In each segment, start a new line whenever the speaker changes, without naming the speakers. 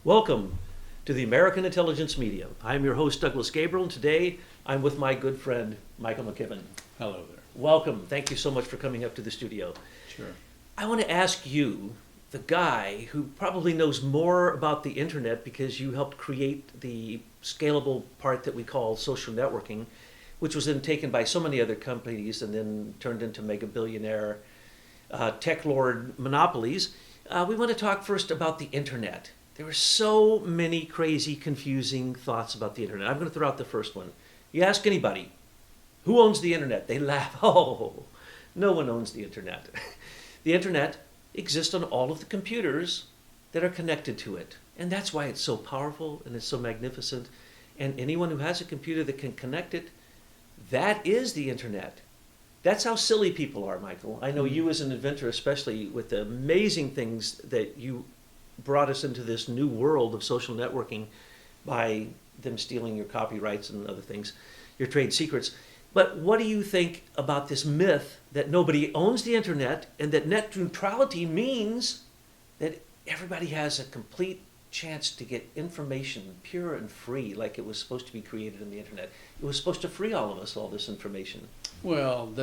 Welcome to the American Intelligence Media. I'm your host, Douglas Gabriel, and today I'm with my good friend, Michael McKibben.
Hello there.
Welcome. Thank you so much for coming up to the studio.
Sure.
I want to ask you, the guy who probably knows more about the internet because you helped create the scalable part that we call social networking, which was then taken by so many other companies and then turned into mega billionaire tech lord monopolies. We want to talk first about the internet. There were so many crazy, confusing thoughts about the internet. I'm going to throw out the first one. You ask anybody, who owns the internet? They laugh. Oh, no one owns the internet. The internet exists on all of the computers that are connected to it. And that's why it's so powerful and it's so magnificent. And anyone who has a computer that can connect it, that is the internet. That's how silly people are, Michael. I know you as an inventor, especially with the amazing things that you brought us into this new world of social networking by them stealing your copyrights and other things, your trade secrets. But what do you think about this myth that nobody owns the internet and that net neutrality means that everybody has a complete chance to get information pure and free like it was supposed to be created in the internet? It was supposed to free all of us, all this information.
Well,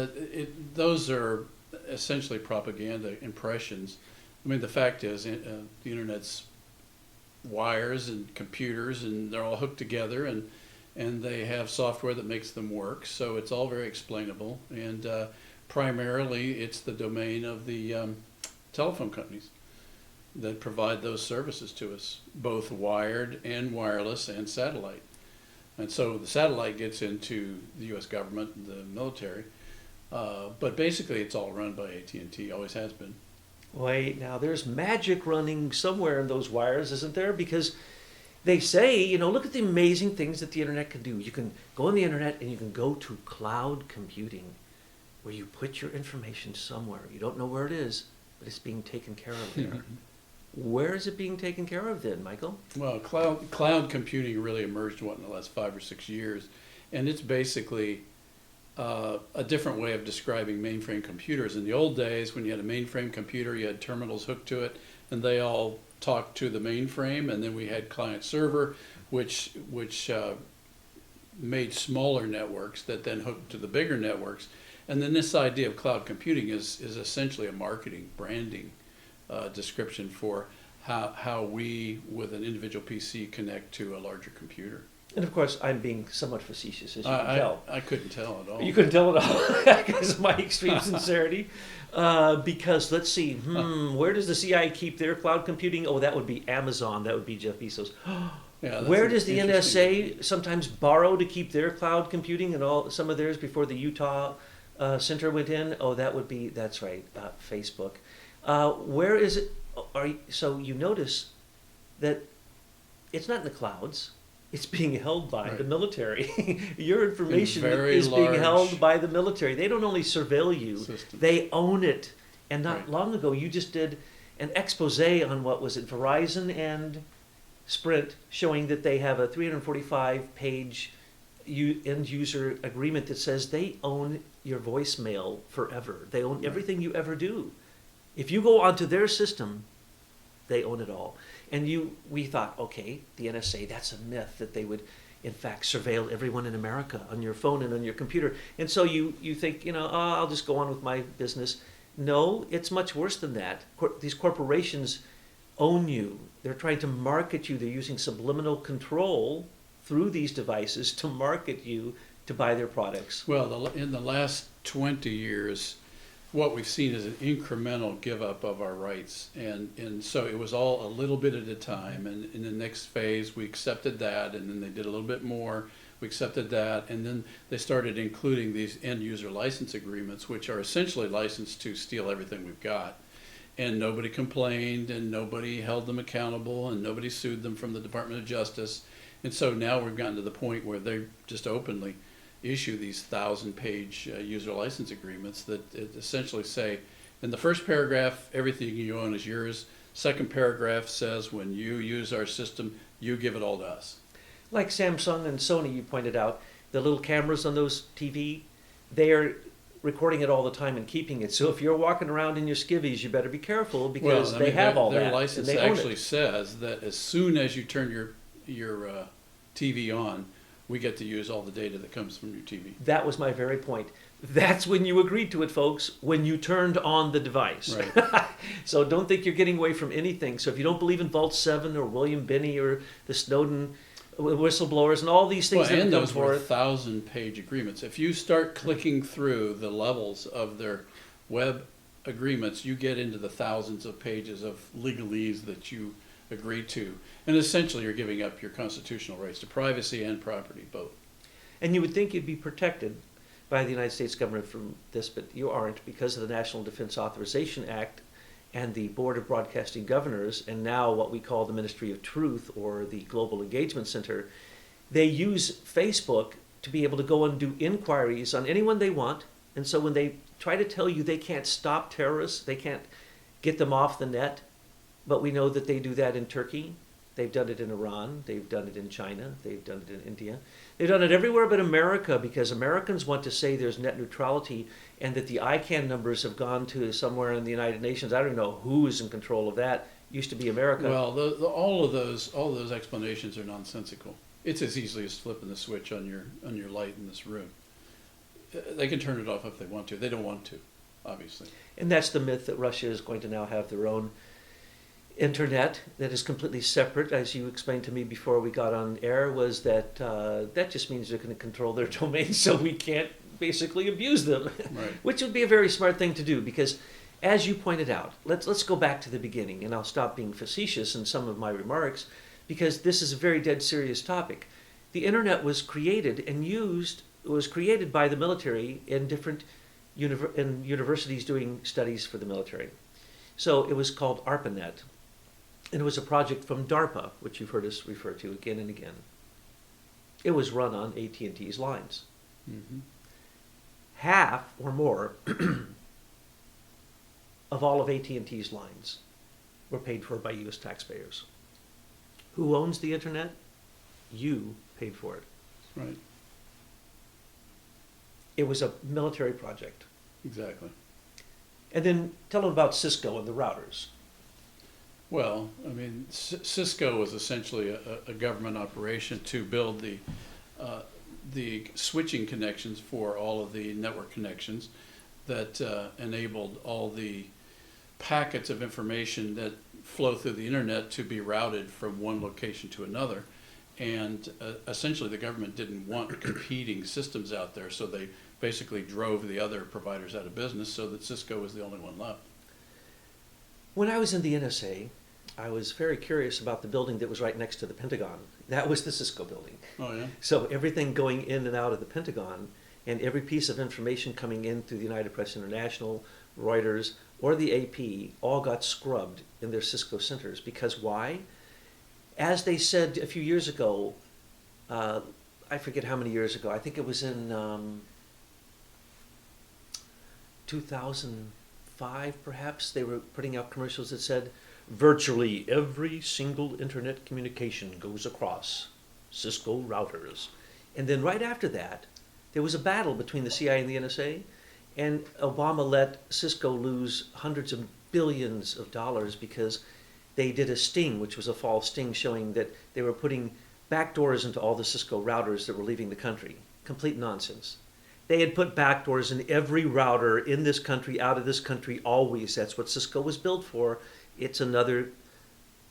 those are essentially propaganda impressions. I mean, the fact is, the internet's wires and computers, and they're all hooked together, and they have software that makes them work. So it's all very explainable, and primarily it's the domain of the telephone companies that provide those services to us, both wired and wireless and satellite. And so the satellite gets into the U.S. government and the military, but basically it's all run by AT&T, always has been.
Wait, now there's magic running somewhere in those wires, isn't there? Because they say, look at the amazing things that the internet can do. You can go on the internet and you can go to cloud computing, where you put your information somewhere. You don't know where it is, but it's being taken care of there. Where is it being taken care of then, Michael?
Well, cloud computing really emerged, in the last 5 or 6 years, and it's basically a different way of describing mainframe computers. In the old days, when you had a mainframe computer, you had terminals hooked to it, and they all talked to the mainframe, and then we had client server, which made smaller networks that then hooked to the bigger networks. And then this idea of cloud computing is essentially a marketing, branding description for how we, with an individual PC, connect to a larger computer.
And of course, I'm being somewhat facetious, as you can tell.
I couldn't tell at all.
You couldn't tell at all because of my extreme sincerity. Because let's see, where does the CIA keep their cloud computing? Oh, that would be Amazon. That would be Jeff Bezos.
Yeah,
where does the NSA sometimes borrow to keep their cloud computing and some of theirs before the Utah Center went in? Oh, that's right, Facebook. Where is it? So you notice that it's not in the clouds. It's being held by the military. Your information is being held by the military. They don't only surveil you, they own it. And not long ago, you just did an expose on what was it, Verizon and Sprint, showing that they have a 345-page end user agreement that says they own your voicemail forever. They own everything you ever do. If you go onto their system, they own it all. And we thought, okay, the NSA, that's a myth that they would, in fact, surveil everyone in America on your phone and on your computer. And so you think, I'll just go on with my business. No, it's much worse than that. These corporations own you. They're trying to market you. They're using subliminal control through these devices to market you to buy their products.
Well, in the last 20 years, what we've seen is an incremental give up of our rights, and so it was all a little bit at a time, and in the next phase we accepted that, and then they did a little bit more, we accepted that, and then they started including these end user license agreements, which are essentially licensed to steal everything we've got, and nobody complained, and nobody held them accountable, and nobody sued them from the Department of Justice. And so now we've gotten to the point where they just openly issue these 1,000-page user license agreements that essentially say, in the first paragraph, everything you own is yours. Second paragraph says, when you use our system, you give it all to us.
Like Samsung and Sony, you pointed out, the little cameras on those TV, they are recording it all the time and keeping it. So if you're walking around in your skivvies, you better be careful because
I
they
mean,
have all
their
that.
license
and they own
actually
it.
says that as soon as you turn your TV on, we get to use all the data that comes from your TV.
That was my very point. That's when you agreed to it, folks, when you turned on the device.
Right.
So don't think you're getting away from anything. So if you don't believe in Vault 7 or William Binney or the Snowden whistleblowers and all these things that
And
have come
those were
forth.
1,000-page agreements. If you start clicking through the levels of their web agreements, you get into the thousands of pages of legalese that you agree to. And essentially you're giving up your constitutional rights to privacy and property, both.
And you would think you'd be protected by the United States government from this, but you aren't because of the National Defense Authorization Act and the Board of Broadcasting Governors, and now what we call the Ministry of Truth or the Global Engagement Center. They use Facebook to be able to go and do inquiries on anyone they want. And so when they try to tell you they can't stop terrorists, they can't get them off the net, but we know that they do that in Turkey. They've done it in Iran. They've done it in China. They've done it in India. They've done it everywhere but America because Americans want to say there's net neutrality and that the ICANN numbers have gone to somewhere in the United Nations. I don't know who is in control of that. Used to be America.
Well, all of those explanations are nonsensical. It's as easily as flipping the switch on your light in this room. They can turn it off if they want to. They don't want to, obviously.
And that's the myth that Russia is going to now have their own internet that is completely separate, as you explained to me before we got on air, was that that just means they're going to control their domains so we can't basically abuse them,
Right.
which would be a very smart thing to do because, as you pointed out, let's go back to the beginning, and I'll stop being facetious in some of my remarks because this is a very dead serious topic. The internet was created and used, was created by the military in different universities doing studies for the military. So it was called ARPANET. And it was a project from DARPA, which you've heard us refer to again and again. It was run on AT&T's lines.
Mm-hmm.
Half or more of all of AT&T's lines were paid for by U.S. taxpayers. Who owns the internet? You paid for it.
Right.
It was a military project.
Exactly.
And then tell them about Cisco and the routers.
Well, I mean, Cisco was essentially a government operation to build the switching connections for all of the network connections that enabled all the packets of information that flow through the internet to be routed from one location to another. And essentially the government didn't want competing systems out there, so they basically drove the other providers out of business so that Cisco was the only one left.
When I was in the NSA, I was very curious about the building that was right next to the Pentagon. That was the Cisco building.
Oh, yeah?
So everything going in and out of the Pentagon and every piece of information coming in through the United Press International, Reuters, or the AP all got scrubbed in their Cisco centers. Because why? As they said a few years ago, I forget how many years ago, I think it was in 2005 perhaps, they were putting out commercials that said, virtually every single internet communication goes across Cisco routers. And then right after that, there was a battle between the CIA and the NSA, and Obama let Cisco lose hundreds of billions of dollars because they did a sting, which was a false sting showing that they were putting backdoors into all the Cisco routers that were leaving the country. Complete nonsense. They had put backdoors in every router in this country, out of this country, always. That's what Cisco was built for. It's another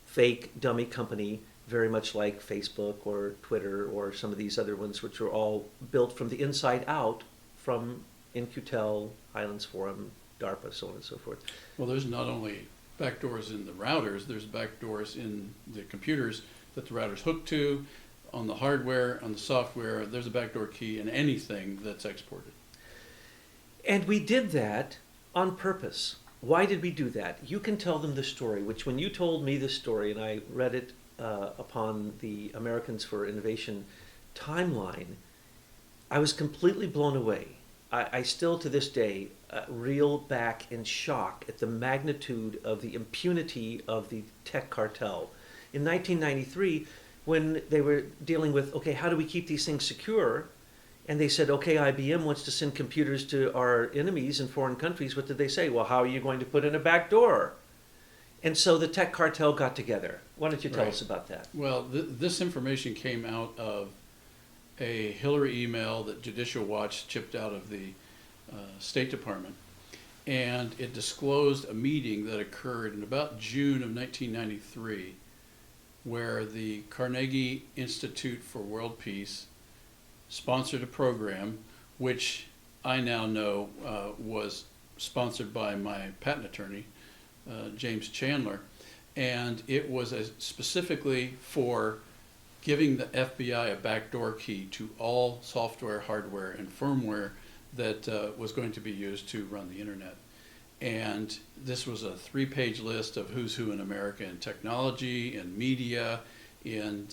fake dummy company, very much like Facebook or Twitter or some of these other ones, which are all built from the inside out from In-Q-Tel, Highlands Forum, DARPA, so on and so forth.
Well, there's not only backdoors in the routers, there's backdoors in the computers that the router's hooked to, on the hardware, on the software. There's a backdoor key in anything that's exported.
And we did that on purpose. Why did we do that? You can tell them the story, which when you told me the story, and I read it upon the Americans for Innovation timeline, I was completely blown away. I still to this day reel back in shock at the magnitude of the impunity of the tech cartel. In 1993, when they were dealing with, okay, how do we keep these things secure? And they said, okay, IBM wants to send computers to our enemies in foreign countries. What did they say? Well, how are you going to put in a back door? And so the tech cartel got together. Why don't you tell us about that?
Well, this information came out of a Hillary email that Judicial Watch chipped out of the State Department. And it disclosed a meeting that occurred in about June of 1993, where the Carnegie Institute for World Peace sponsored a program, which I now know was sponsored by my patent attorney, James Chandler, and it was specifically for giving the FBI a backdoor key to all software, hardware, and firmware that was going to be used to run the internet. And this was a 3-page list of who's who in America in technology, in media, in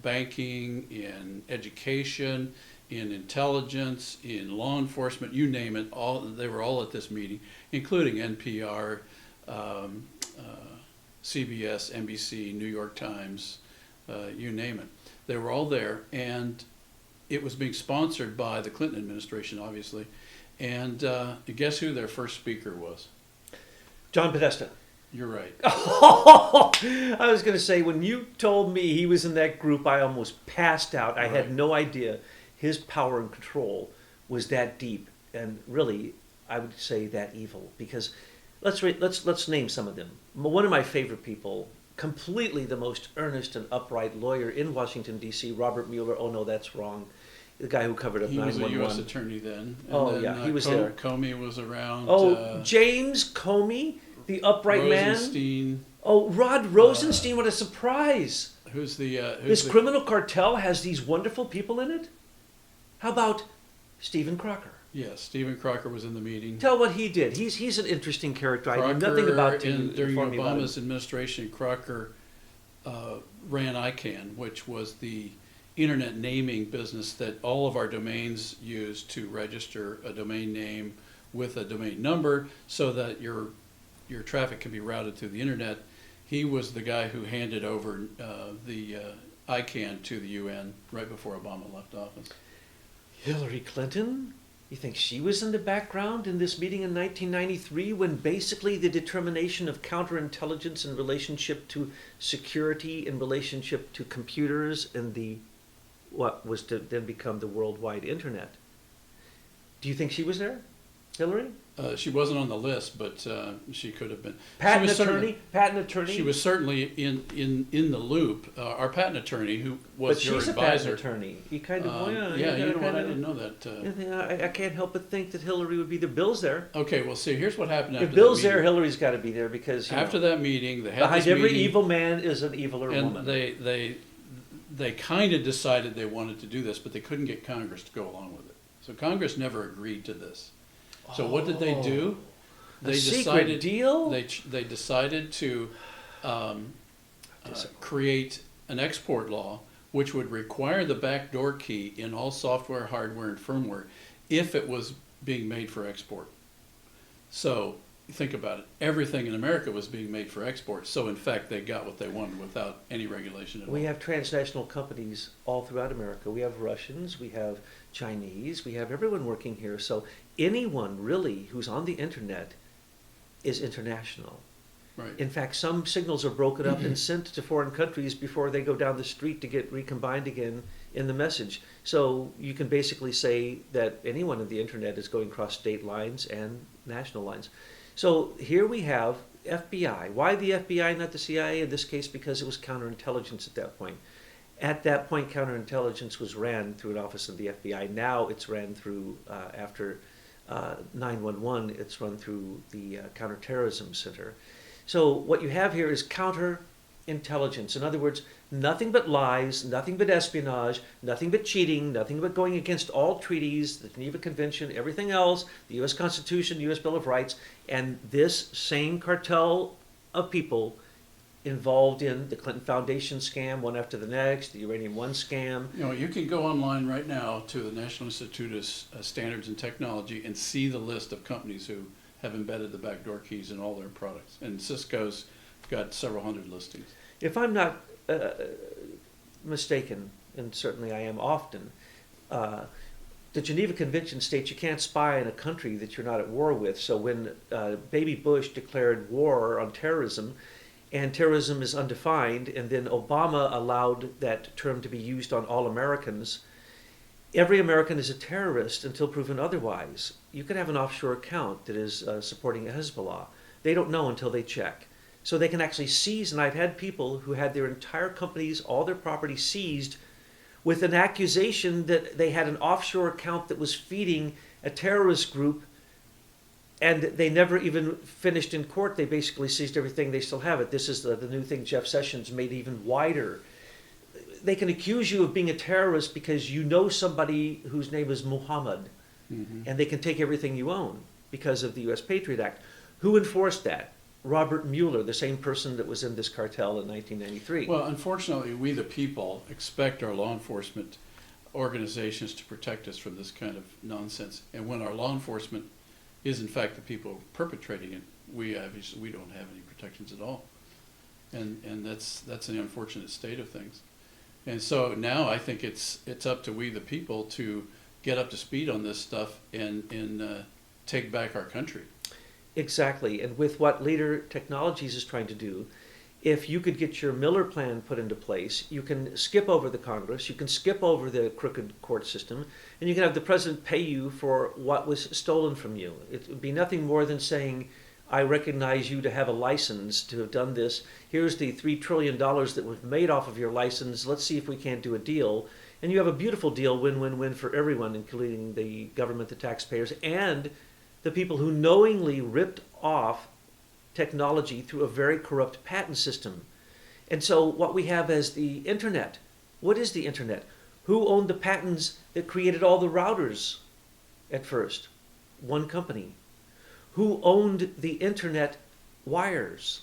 banking, in education, in intelligence, in law enforcement, you name it. They were all at this meeting, including NPR, CBS, NBC, New York Times, you name it. They were all there, and it was being sponsored by the Clinton administration, obviously. And guess who their first speaker was?
John Podesta.
You're right.
I was going to say, when you told me he was in that group, I almost passed out. I had no idea his power and control was that deep, and really, I would say that evil. Because let's name some of them. One of my favorite people, completely the most earnest and upright lawyer in Washington, D.C., Robert Mueller. Oh, no, that's wrong. The guy who covered up 9/11.
He was a U.S. attorney then. And
then, he was there.
Comey was around.
James Comey, the upright
Rosenstein.
man. Oh, Rod Rosenstein, what a surprise.
This
criminal cartel has these wonderful people in it? How about Stephen Crocker?
Yes, Stephen Crocker was in the meeting.
Tell what he did. He's an interesting character.
Crocker,
I knew nothing about
him. During
about
Obama's administration, Crocker ran ICANN, which was the internet naming business that all of our domains use to register a domain name with a domain number so that your traffic can be routed through the internet. He was the guy who handed over the ICANN to the UN right before Obama left office.
Hillary Clinton? You think she was in the background in this meeting in 1993 when basically the determination of counterintelligence in relationship to security, in relationship to computers, and what was to then become the worldwide internet? Do you think she was there, Hillary?
She wasn't on the list, but she could have been.
Patent attorney.
She was certainly in the loop. Our patent attorney, who was your advisor.
But she's a patent attorney. You kind of
you know what? I didn't know that.
I can't help but think that Hillary would be there. Bill's there.
Okay, well, see, here's what happened after
if Bill's
that meeting.
there, Hillary's got to be there because
after that meeting, they had
behind
this
every
meeting,
evil man is an eviler woman.
And they kind of decided they wanted to do this, but they couldn't get Congress to go along with it. So Congress never agreed to this. So what did they do? They
decided deal.
They decided to create an export law which would require the backdoor key in all software, hardware, and firmware if it was being made for export. So think about it. Everything in America was being made for export. So in fact, they got what they wanted without any regulation at all.
We have transnational companies all throughout America. We have Russians, we have Chinese, we have everyone working here. So anyone really who's on the internet is international.
Right.
In fact, some signals are broken up and sent to foreign countries before they go down the street to get recombined again in the message. So you can basically say that anyone on the internet is going across state lines and national lines. So here we have FBI. Why the FBI, not the CIA? In this case, because it was counterintelligence at that point. At that point, counterintelligence was ran through an office of the FBI. Now it's ran through, after 9/11, it's run through the Counterterrorism Center. So what you have here is counterintelligence. In other words, nothing but lies, nothing but espionage, nothing but cheating, nothing but going against all treaties, the Geneva Convention, everything else, the U.S. Constitution, the U.S. Bill of Rights, and this same cartel of people involved in the Clinton Foundation scam, one after the next, the Uranium One scam.
You know, you can go online right now to the National Institute of Standards and Technology and see the list of companies who have embedded the backdoor keys in all their products. And Cisco's got several hundred listings.
If I'm not the Geneva Convention states you can't spy in a country that you're not at war with. So when Baby Bush declared war on terrorism, and terrorism is undefined, and then Obama allowed that term to be used on all Americans, every American is a terrorist until proven otherwise. You could have an offshore account that is supporting Hezbollah. They don't know until they check. So they can actually seize, and I've had people who had their entire companies, all their property seized with an accusation that they had an offshore account that was feeding a terrorist group, and they never even finished in court. They basically seized everything. They still have it. This is the new thing Jeff Sessions made even wider. They can accuse you of being a terrorist because you know somebody whose name is Muhammad, and they can take everything you own because of the U.S. Patriot Act. Who enforced that? Robert Mueller, the same person that was in this cartel in 1993.
Well, unfortunately, we the people expect our law enforcement organizations to protect us from this kind of nonsense. And when our law enforcement is in fact the people perpetrating it, we don't have any protections at all. And that's an unfortunate state of things. And so now I think it's up to we the people to get up to speed on this stuff and take back our country.
Exactly. And with what Leader Technologies is trying to do, if you could get your Miller Plan put into place, you can skip over the Congress, you can skip over the crooked court system, and you can have the president pay you for what was stolen from you. It would be nothing more than saying, I recognize you to have a license to have done this. Here's the $3 trillion that was made off of your license. Let's see if we can't do a deal. And you have a beautiful deal, win-win-win for everyone, including the government, the taxpayers, and the people who knowingly ripped off technology through a very corrupt patent system. And so what we have as the internet, what is the internet? Who owned the patents that created all the routers at first? One company. Who owned the internet wires?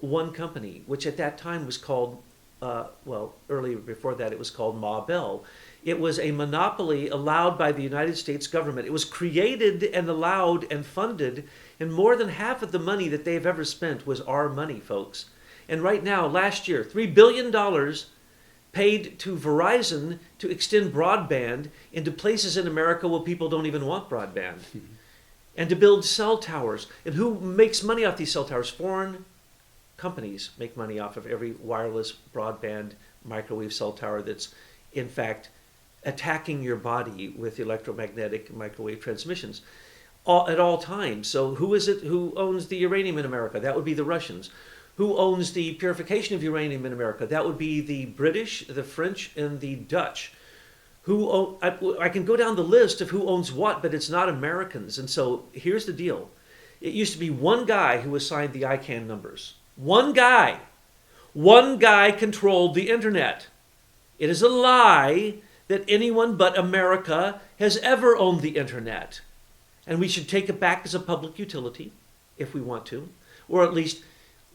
One company, which at that time was called, earlier before that it was called Ma Bell. It was a monopoly allowed by the United States government. It was created and allowed and funded, and more than half of the money that they've ever spent was our money, folks. And right now, last year, $3 billion paid to Verizon to extend broadband into places in America where people don't even want broadband, and to build cell towers. And who makes money off these cell towers? Foreign companies make money off of every wireless broadband microwave cell tower that's, in fact, attacking your body with electromagnetic microwave transmissions at all times. So who is it who owns the uranium in America? That would be the Russians. Who owns the purification of uranium in America? That would be the British, the French, and the Dutch. I can go down the list of who owns what, but it's not Americans. And so here's the deal. It used to be one guy who assigned the ICANN numbers. One guy. One guy controlled the internet. It is a lie that anyone but America has ever owned the internet. And we should take it back as a public utility, if we want to, or at least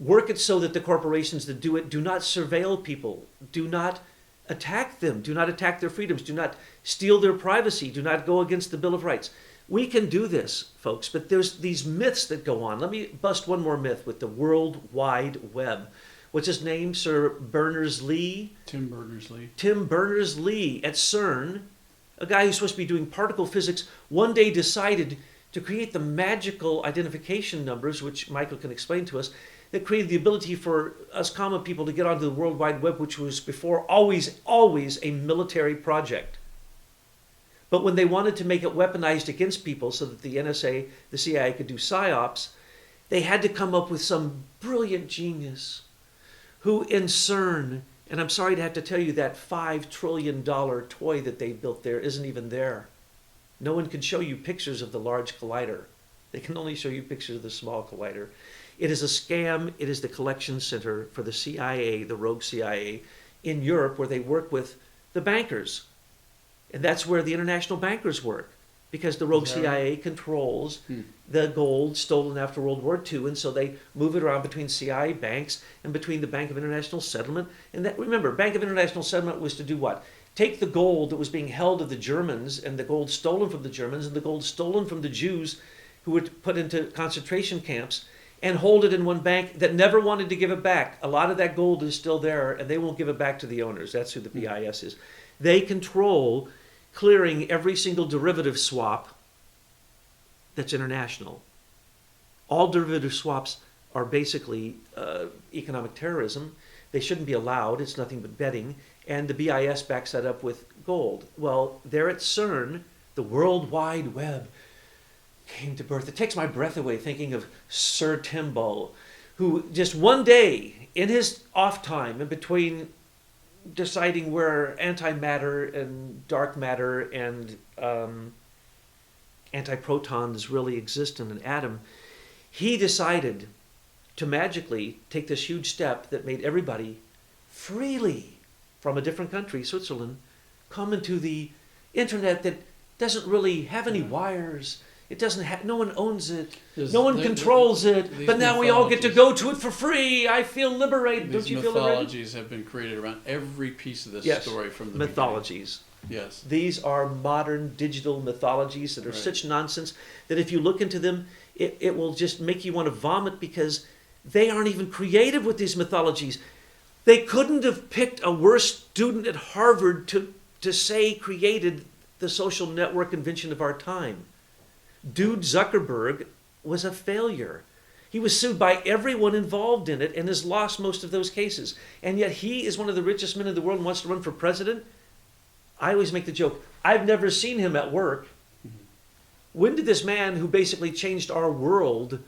work it so that the corporations that do it do not surveil people, do not attack them, do not attack their freedoms, do not steal their privacy, do not go against the Bill of Rights. We can do this, folks, but there's these myths that go on. Let me bust one more myth with the World Wide Web. What's his name? Sir Berners-Lee?
Tim Berners-Lee. Tim
Berners-Lee at CERN, a guy who's supposed to be doing particle physics, one day decided to create the magical identification numbers, which Michael can explain to us, that created the ability for us common people to get onto the World Wide Web, which was before always a military project. But when they wanted to make it weaponized against people so that the NSA, the CIA could do psyops, they had to come up with some brilliant genius who in CERN, and I'm sorry to have to tell you that $5 trillion toy that they built there isn't even there. No one can show you pictures of the large collider. They can only show you pictures of the small collider. It is a scam. It is the collection center for the CIA, the rogue CIA, in Europe, where they work with the bankers. And that's where the international bankers work, because the rogue CIA controls the gold stolen after World War II, and so they move it around between CIA banks and between the Bank of International Settlement. And that, remember, Bank of International Settlement was to do what? Take the gold that was being held of the Germans, and the gold stolen from the Germans, and the gold stolen from the Jews who were put into concentration camps, and hold it in one bank that never wanted to give it back. A lot of that gold is still there, and they won't give it back to the owners. That's who the BIS is. They control clearing every single derivative swap that's international. All derivative swaps are basically economic terrorism. They shouldn't be allowed. It's nothing but betting. And the BIS backs that up with gold. Well, there at CERN, the World Wide Web came to birth. It takes my breath away thinking of Sir Timbo, who just one day in his off time, in between deciding where antimatter and dark matter and antiprotons really exist in an atom, he decided to magically take this huge step that made everybody freely from a different country, Switzerland, come into the internet that doesn't really have any wires. It doesn't have, no one owns it. No one controls it. But now we all get to go to it for free. I feel liberated. Don't you feel liberated?
These mythologies have been created around every piece of this story from the
mythologies.
Beginning. Yes.
These are modern digital mythologies that are such nonsense that if you look into them, it will just make you want to vomit because they aren't even creative with these mythologies. They couldn't have picked a worse student at Harvard to say created the social network invention of our time. Dude Zuckerberg was a failure. He was sued by everyone involved in it and has lost most of those cases. And yet he is one of the richest men in the world and wants to run for president. I always make the joke, I've never seen him at work. When did this man who basically changed our world,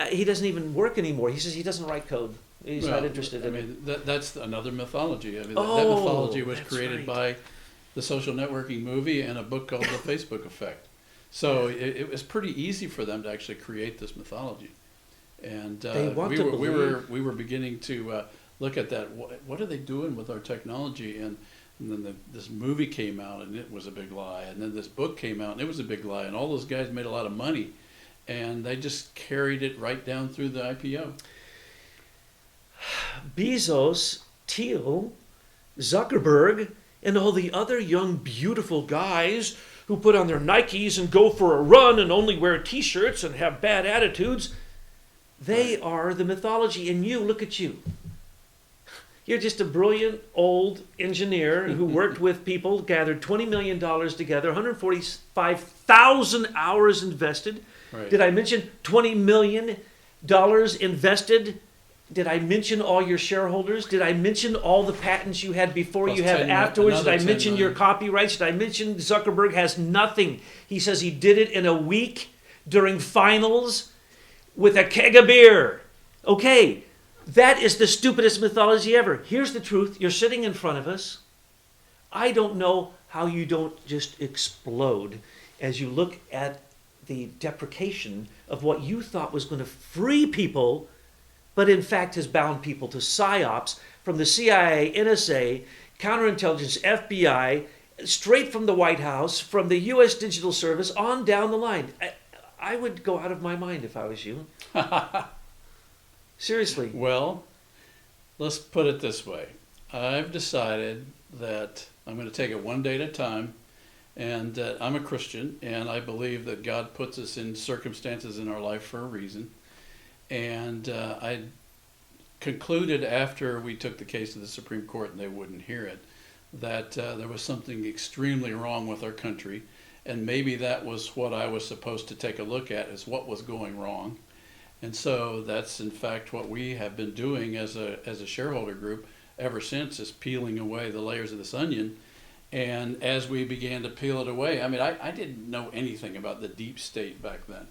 he doesn't even work anymore. He says he doesn't write code. He's not interested in it.
That's another mythology. I mean, that mythology was created by the social networking movie and a book called The Facebook Effect. So it was pretty easy for them to actually create this mythology, and we were beginning to look at that. What are they doing with our technology? And then this movie came out, and it was a big lie. And then this book came out, and it was a big lie. And all those guys made a lot of money, and they just carried it right down through the IPO.
Bezos, Thiel, Zuckerberg, and all the other young, beautiful guys who put on their Nikes and go for a run and only wear T-shirts and have bad attitudes, they are the mythology. And you, look at you. You're just a brilliant old engineer who worked with people, gathered $20 million together, 145,000 hours invested.
Right.
Did I mention $20 million invested? Did I mention all your shareholders? Did I mention all the patents you had before
Plus
you have afterwards? Did I mention your
million.
copyrights? Did I mention Zuckerberg has nothing? He says he did it in a week during finals with a keg of beer. Okay, that is the stupidest mythology ever. Here's the truth. You're sitting in front of us. I don't know how you don't just explode as you look at the deprecation of what you thought was going to free people, but in fact has bound people to psyops from the CIA, NSA, counterintelligence, FBI, straight from the White House, from the U.S. Digital Service, on down the line. I would go out of my mind if I was you. Seriously.
Well, let's put it this way. I've decided that I'm going to take it one day at a time, and that I'm a Christian, and I believe that God puts us in circumstances in our life for a reason. And I concluded after we took the case to the Supreme Court and they wouldn't hear it, that there was something extremely wrong with our country. And maybe that was what I was supposed to take a look at, is what was going wrong. And so that's in fact what we have been doing as a shareholder group ever since, is peeling away the layers of this onion. And as we began to peel it away, I mean, I didn't know anything about the deep state back then.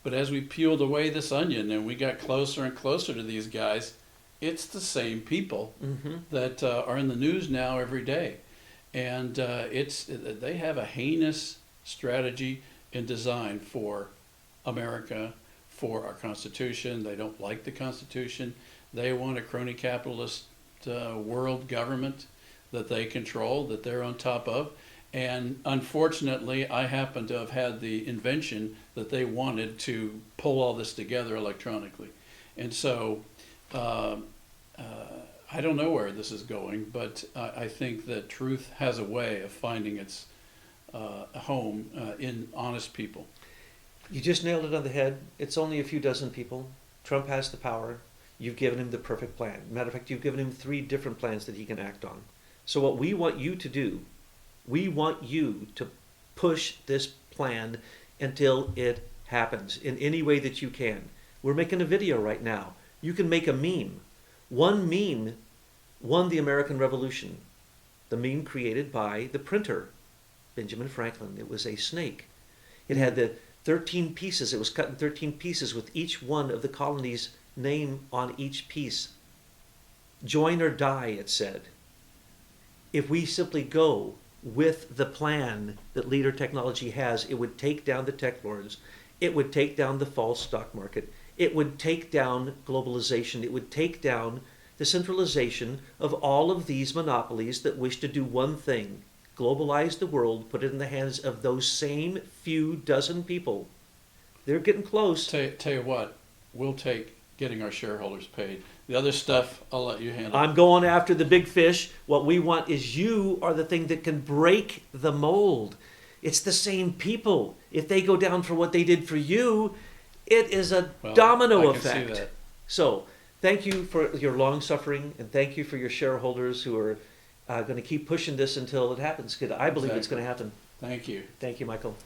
But as we peeled away this onion and we got closer and closer to these guys, it's the same people that are in the news now every day. And they have a heinous strategy and design for America, for our Constitution. They don't like the Constitution. They want a crony capitalist world government that they control, that they're on top of. And unfortunately, I happen to have had the invention that they wanted to pull all this together electronically. And so I don't know where this is going, but I think that truth has a way of finding its home in honest people.
You just nailed it on the head. It's only a few dozen people. Trump has the power. You've given him the perfect plan. Matter of fact, you've given him 3 different plans that he can act on. So what we want you to do, We want you to push this plan until it happens in any way that you can. We're making a video right now. You can make a meme. One meme won the American Revolution. The meme created by the printer, Benjamin Franklin. It was a snake. It had the 13 pieces. It was cut in 13 pieces with each one of the colonies' name on each piece. Join or die, it said. If we simply go with the plan that Leader Technology has, it would take down the tech lords. It would take down the false stock market. It would take down globalization. It would take down the centralization of all of these monopolies that wish to do one thing: globalize the world, put it in the hands of those same few dozen people. They're getting close.
Tell you what, we'll take getting our shareholders paid. The other stuff, I'll let you handle.
I'm going after the big fish. What we want is you are the thing that can break the mold. It's the same people. If they go down for what they did for you, it is a domino
I can
effect.
see that.
So thank you for your long suffering, and thank you for your shareholders who are going to keep pushing this until it happens, because I believe it's going to happen.
Thank you.
Thank you, Michael.